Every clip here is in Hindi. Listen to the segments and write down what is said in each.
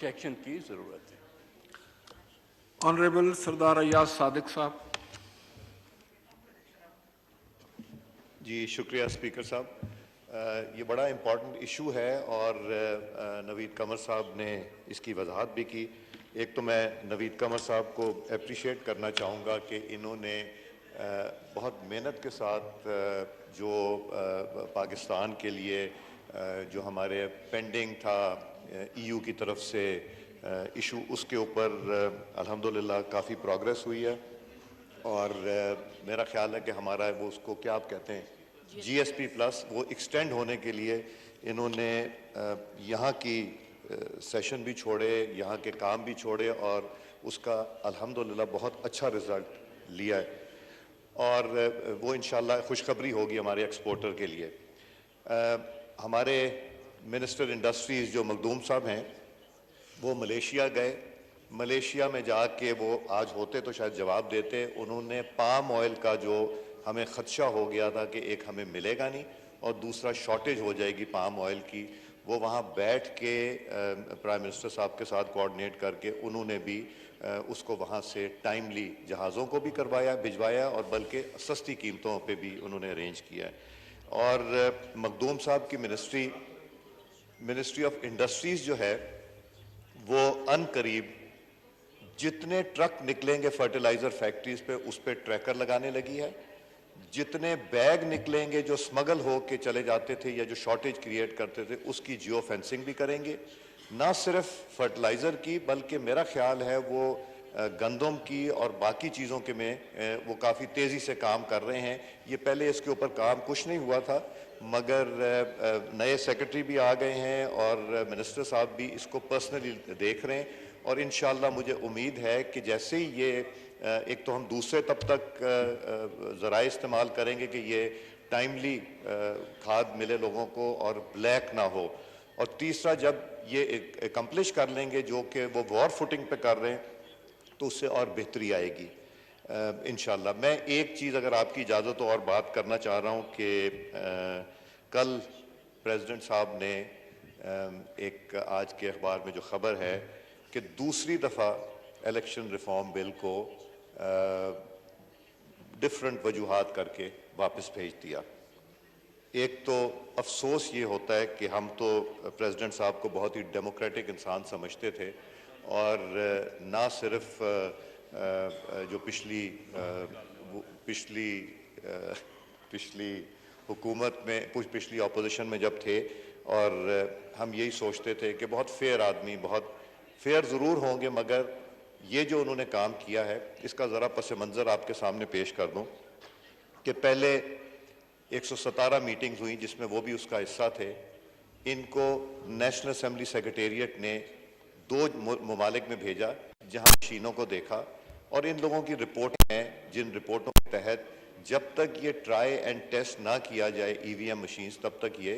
एक्शन की जरूरत है। ऑनरेबल सरदार अय्याज सादिक साहब। जी शुक्रिया स्पीकर साहब। ये बड़ा इम्पॉर्टेंट इशू है और नवीद कमर साहब ने इसकी वजाहत भी की। एक तो मैं नवीद कमर साहब को अप्रिशिएट करना चाहूँगा कि इन्होंने बहुत मेहनत के साथ जो पाकिस्तान के लिए जो हमारे पेंडिंग था EU की तरफ से इशू, उसके ऊपर अल्हम्दुलिल्लाह काफ़ी प्रोग्रेस हुई है और मेरा ख्याल है कि हमारा वो उसको क्या आप कहते हैं GSP प्लस वो एक्सटेंड होने के लिए इन्होंने यहाँ की सेशन भी छोड़े, यहाँ के काम भी छोड़े और उसका अल्हम्दुलिल्लाह बहुत अच्छा रिज़ल्ट लिया है और वो इंशाल्लाह खुशखबरी होगी हमारे एक्सपोर्टर के लिए। हमारे मिनिस्टर इंडस्ट्रीज़ जो मखदूम साहब हैं वो मलेशिया गए। मलेशिया में जाके वो आज होते तो शायद जवाब देते। उन्होंने पाम ऑयल का जो हमें ख़दशा हो गया था कि एक हमें मिलेगा नहीं और दूसरा शॉर्टेज हो जाएगी पाम ऑयल की, वो वहाँ बैठ के प्राइम मिनिस्टर साहब के साथ कोऑर्डिनेट करके उन्होंने भी उसको वहाँ से टाइमली जहाज़ों को भी करवाया, भिजवाया और बल्कि सस्ती कीमतों पे भी उन्होंने अरेंज किया है। और मखदूम साहब की मिनिस्ट्री ऑफ इंडस्ट्रीज़ जो है वो अनकरीब जितने ट्रक निकलेंगे फर्टिलाइज़र फैक्ट्रीज़ पे उस पर ट्रैकर लगाने लगी है। जितने बैग निकलेंगे जो स्मगल हो के चले जाते थे या जो शॉर्टेज क्रिएट करते थे उसकी जियो फेंसिंग भी करेंगे। ना सिर्फ फर्टिलाइज़र की बल्कि मेरा ख्याल है वो गंदम की और बाकी चीज़ों के में वो काफ़ी तेज़ी से काम कर रहे हैं। ये पहले इसके ऊपर काम कुछ नहीं हुआ था मगर नए सेक्रेटरी भी आ गए हैं और मिनिस्टर साहब भी इसको पर्सनली देख रहे हैं और इंशाल्लाह मुझे उम्मीद है कि जैसे ही ये एक तो हम दूसरे तब तक ज़राए इस्तेमाल करेंगे कि ये टाइमली खाद मिले लोगों को और ब्लैक ना हो, और तीसरा जब ये एकम्प्लिश कर लेंगे जो कि वो वॉर फुटिंग पे कर रहे हैं तो उससे और बेहतरी आएगी इंशाल्लाह। मैं एक चीज़ अगर आपकी इजाज़त हो और बात करना चाह रहा हूँ कि कल प्रेसिडेंट साहब ने एक आज के अखबार में जो ख़बर है कि दूसरी दफ़ा इलेक्शन रिफॉर्म बिल को डिफरेंट वजूहात करके वापस भेज दिया। एक तो अफसोस ये होता है कि हम तो प्रेसिडेंट साहब को बहुत ही डेमोक्रेटिक इंसान समझते थे और ना सिर्फ जो पिछली हुकूमत में पिछली अपोजिशन में जब थे और हम यही सोचते थे कि बहुत फेयर आदमी, बहुत फेयर ज़रूर होंगे मगर ये जो उन्होंने काम किया है इसका ज़रा पस मंज़र आपके सामने पेश कर दूं कि पहले 117 मीटिंग्स हुई जिसमें वो भी उसका हिस्सा थे। इनको नेशनल असेंबली सेक्रेटेरिएट ने 2 ममालिक में भेजा जहां मशीनों को देखा और इन लोगों की रिपोर्ट हैं जिन रिपोर्टों के तहत जब तक ये ट्राई एंड टेस्ट ना किया जाए EVM मशीन्स तब तक ये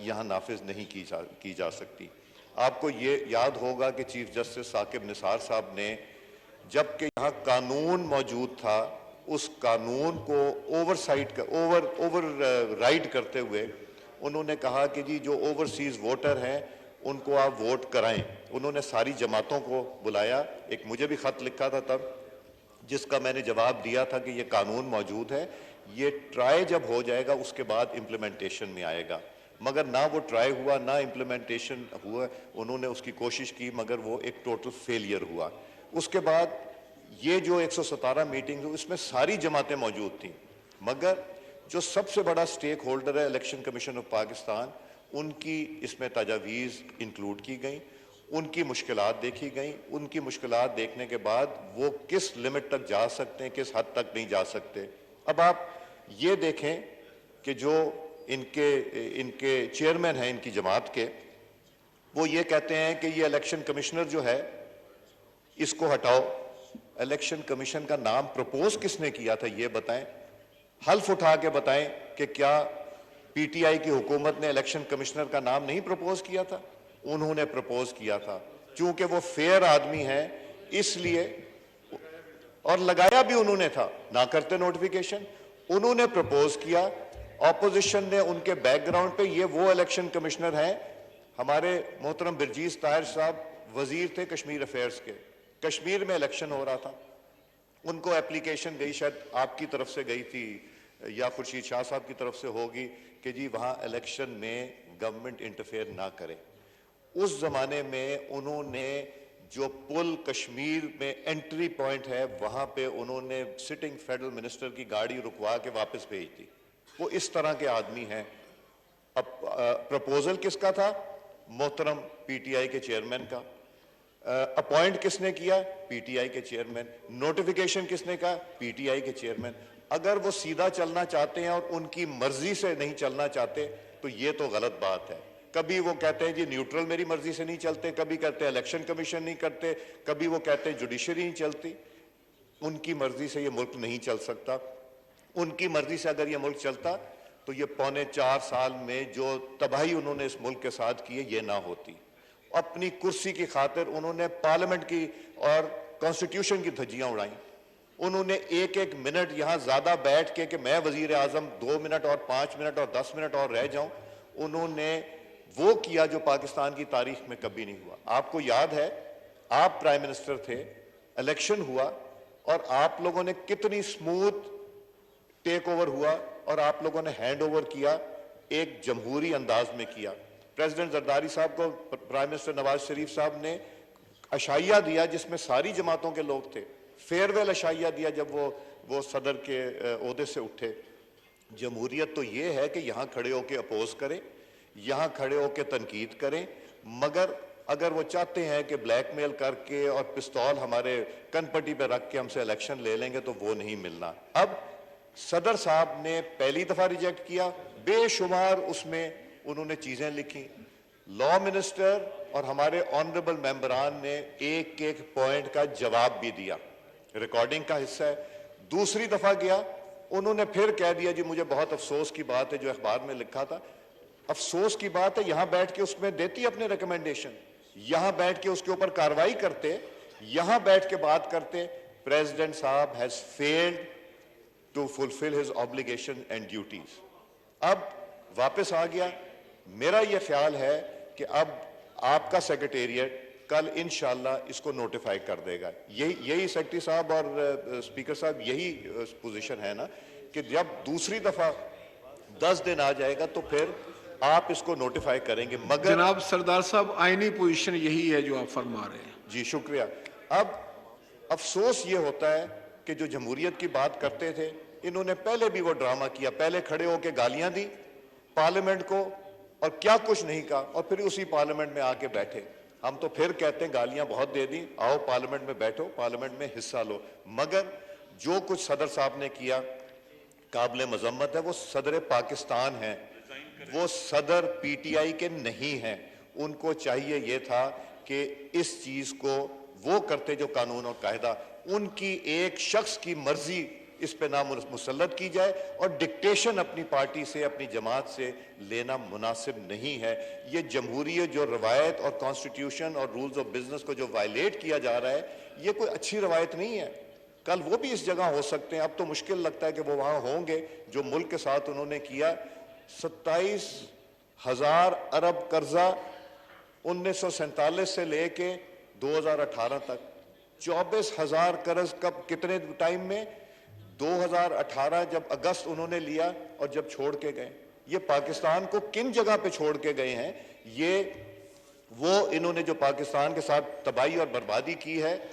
यहाँ नाफिज नहीं की जा सकती। आपको ये याद होगा कि चीफ जस्टिस साकिब निसार साहब ने जबकि यहाँ कानून मौजूद था उस कानून को ओवर राइड करते हुए उन्होंने कहा कि जी जो ओवरसीज वोटर हैं उनको आप वोट कराएं। उन्होंने सारी जमातों को बुलाया। एक मुझे भी ख़त लिखा था तब जिसका मैंने जवाब दिया था कि ये कानून मौजूद है, ये ट्राई जब हो जाएगा उसके बाद इम्प्लीमेंटेशन में आएगा, मगर ना वो ट्राई हुआ ना इम्प्लीमेंटेशन हुआ। उन्होंने उसकी कोशिश की मगर वो एक टोटल फेलियर हुआ। उसके बाद ये जो 117 मीटिंग हुई उसमें सारी जमातें मौजूद थीं मगर जो सबसे बड़ा स्टेक होल्डर है इलेक्शन कमीशन ऑफ पाकिस्तान, उनकी इसमें तजावीज़ इंक्लूड की गई, उनकी मुश्किलात देखी गई। उनकी मुश्किलात देखने के बाद वो किस लिमिट तक जा सकते हैं, किस हद तक नहीं जा सकते। अब आप ये देखें कि जो इनके चेयरमैन हैं इनकी जमात के, वो ये कहते हैं कि ये इलेक्शन कमिश्नर जो है इसको हटाओ। इलेक्शन कमीशन का नाम प्रपोज किसने किया था ये बताएं, हल्फ उठा के बताएं कि क्या PTI की हुकूमत ने इलेक्शन कमिश्नर का नाम नहीं प्रपोज किया था? उन्होंने प्रपोज किया था। चूंकि वो फेयर आदमी है इसलिए, और लगाया भी उन्होंने था, ना करते नोटिफिकेशन, उन्होंने प्रपोज किया। ऑपोजिशन ने उनके बैकग्राउंड पे, ये वो इलेक्शन कमिश्नर हैं, हमारे मोहतरम बिरजीज ताहिर साहब वजीर थे कश्मीर अफेयर्स के, कश्मीर में इलेक्शन हो रहा था, उनको एप्लीकेशन गई, शायद आपकी तरफ से गई थी या खुर्शीद शाह साहब की तरफ से होगी कि जी वहाँ इलेक्शन में गवर्नमेंट इंटरफेयर ना करे। उस जमाने में उन्होंने जो पुल कश्मीर में एंट्री पॉइंट है वहां पे उन्होंने सिटिंग फेडरल मिनिस्टर की गाड़ी रुकवा के वापस भेज दी। वो इस तरह के आदमी हैं। अब प्रपोजल किसका था? मोहतरम पीटीआई के चेयरमैन का। अपॉइंट किसने किया? पीटीआई के चेयरमैन। नोटिफिकेशन किसने का? पीटीआई के चेयरमैन। अगर वो सीधा चलना चाहते हैं और उनकी मर्जी से नहीं चलना चाहते तो ये तो गलत बात है। कभी वो कहते हैं जी न्यूट्रल मेरी मर्जी से नहीं चलते, कभी कहते हैं इलेक्शन कमीशन नहीं करते, कभी वो कहते हैं जुडिशरी नहीं चलती। उनकी मर्जी से ये मुल्क नहीं चल सकता। उनकी मर्जी से अगर ये मुल्क चलता तो ये 4.25 साल में जो तबाही उन्होंने इस मुल्क के साथ की है ये ना होती। अपनी कुर्सी की खातिर उन्होंने पार्लियामेंट की और कॉन्स्टिट्यूशन की धज्जियां उड़ाई। उन्होंने एक एक मिनट यहां ज्यादा बैठ के कि मैं वजीर आजम 2 मिनट और 5 मिनट और 10 मिनट और रह जाऊं, उन्होंने वो किया जो पाकिस्तान की तारीख में कभी नहीं हुआ। आपको याद है आप प्राइम मिनिस्टर थे, इलेक्शन हुआ और आप लोगों ने कितनी स्मूथ टेक ओवर हुआ और आप लोगों ने हैंड ओवर किया, एक जमहूरी अंदाज में किया। प्रेसिडेंट जरदारी साहब को प्राइम मिनिस्टर नवाज शरीफ साहब ने अशाइया दिया जिसमें सारी जमातों के लोग थे। फेयरवेल अशाइया दिया जब वो सदर के ओहदे से उठे। जमहूरियत तो ये है कि यहां खड़े होकर अपोज करें, यहां खड़े होकर तनकीद करें, मगर अगर वो चाहते हैं कि ब्लैकमेल करके और पिस्तौल हमारे कनपट्टी पे रख के हमसे इलेक्शन ले लेंगे तो वो नहीं मिलना। अब सदर साहब ने पहली दफा रिजेक्ट किया, बेशुमार उसमें उन्होंने चीजें लिखी। लॉ मिनिस्टर और हमारे ऑनरेबल मेंबरान ने एक एक पॉइंट का जवाब भी दिया, रिकॉर्डिंग का हिस्सा है। दूसरी दफा गया, उन्होंने फिर कह दिया जी मुझे बहुत अफसोस की बात है जो अखबार में लिखा था। अफसोस की बात है, यहां बैठ के उसमें देती अपने रिकमेंडेशन, यहां बैठ के उसके ऊपर कार्रवाई करते, यहां बैठ के बात करते। प्रेसिडेंट साहब has failed to fulfil his obligation and duties. अब वापस आ गया। मेरा यह ख्याल है कि अब आपका सेक्रेटेरिएट कल इंशाल्लाह इसको नोटिफाई कर देगा। यही सेक्रेटरी साहब और स्पीकर साहब यही पोजीशन है ना कि जब दूसरी दफा 10 दिन आ जाएगा तो फिर आप इसको नोटिफाई करेंगे। मगर जनाब सरदार साहब आईनी पोजीशन यही है जो आप फरमा रहे हैं। जी शुक्रिया। अब अफसोस ये होता है कि जो जमहूरियत की बात करते थे इन्होंने पहले भी वो ड्रामा किया, पहले खड़े होकर गालियां दी पार्लियामेंट को और क्या कुछ नहीं कहा और फिर उसी पार्लियामेंट में आके बैठे। हम तो फिर कहते हैं गालियां बहुत दे दी, आओ पार्लियामेंट में बैठो, पार्लियामेंट में हिस्सा लो। मगर जो कुछ सदर साहब ने किया काबिल मजम्मत है। वो सदर पाकिस्तान है, वो सदर पीटीआई के नहीं हैं। उनको चाहिए ये था कि इस चीज को वो करते जो कानून और कायदा, उनकी एक शख्स की मर्जी इस पे ना मुसल्लत की जाए और डिक्टेशन अपनी पार्टी से अपनी जमात से लेना मुनासिब नहीं है। ये जमहूरियत जो रवायत और कॉन्स्टिट्यूशन और रूल्स ऑफ बिजनेस को जो वायलेट किया जा रहा है ये कोई अच्छी रवायत नहीं है। कल वो भी इस जगह हो सकते हैं, अब तो मुश्किल लगता है कि वो वहां होंगे। जो मुल्क के साथ उन्होंने किया, 27,000 अरब कर्जा 1947 से लेके 2018 तक, 24,000 कर्ज कब कितने टाइम में? 2018 जब अगस्त उन्होंने लिया और जब छोड़ के गए। ये पाकिस्तान को किन जगह पे छोड़ के गए हैं? ये वो इन्होंने जो पाकिस्तान के साथ तबाही और बर्बादी की है,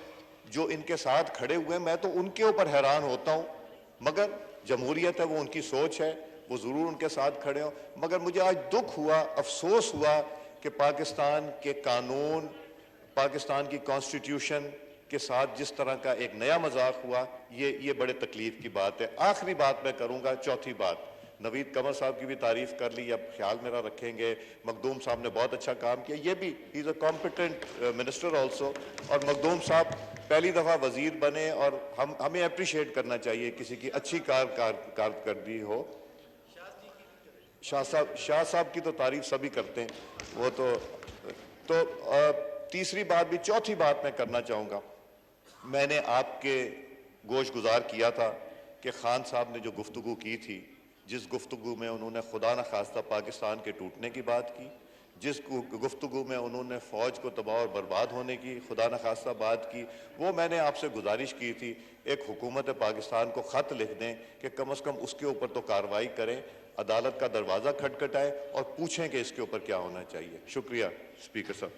जो इनके साथ खड़े हुए, मैं तो उनके ऊपर हैरान होता हूं। मगर जमहूरियत है, वो उनकी सोच है, वो जरूर उनके साथ खड़े हो। मगर मुझे आज दुख हुआ, अफसोस हुआ कि पाकिस्तान के कानून, पाकिस्तान की कॉन्स्टिट्यूशन के साथ जिस तरह का एक नया मजाक हुआ, ये बड़े तकलीफ की बात है। आखिरी बात मैं करूंगा, चौथी बात, नवीद कमर साहब की भी तारीफ कर ली, अब ख्याल मेरा रखेंगे। मखदूम साहब ने बहुत अच्छा काम किया, ये भी he is a competent minister also. और मखदूम साहब पहली दफा वजीर बने और हमें अप्रिशिएट करना चाहिए किसी की अच्छी कारकर्दगी हो। शाह साहब की तो तारीफ सभी करते हैं, वो तो तीसरी बात भी, चौथी बात मैं करना चाहूंगा। मैंने आपके गोश गुजार किया था कि खान साहब ने जो गुफ्तगू की थी, जिस गुफ्तगू में उन्होंने खुदा न खास्ता पाकिस्तान के टूटने की बात की, जिस गुफ्तगू में उन्होंने फ़ौज को तबाह और बर्बाद होने की खुदा न खास्ता बात की, वो मैंने आपसे गुजारिश की थी एक हुकूमत पाकिस्तान को ख़त लिख दें कि कम से कम उसके ऊपर तो कार्रवाई करें, अदालत का दरवाज़ा खटखटाएं और पूछें कि इसके ऊपर क्या होना चाहिए। शुक्रिया स्पीकर साहब।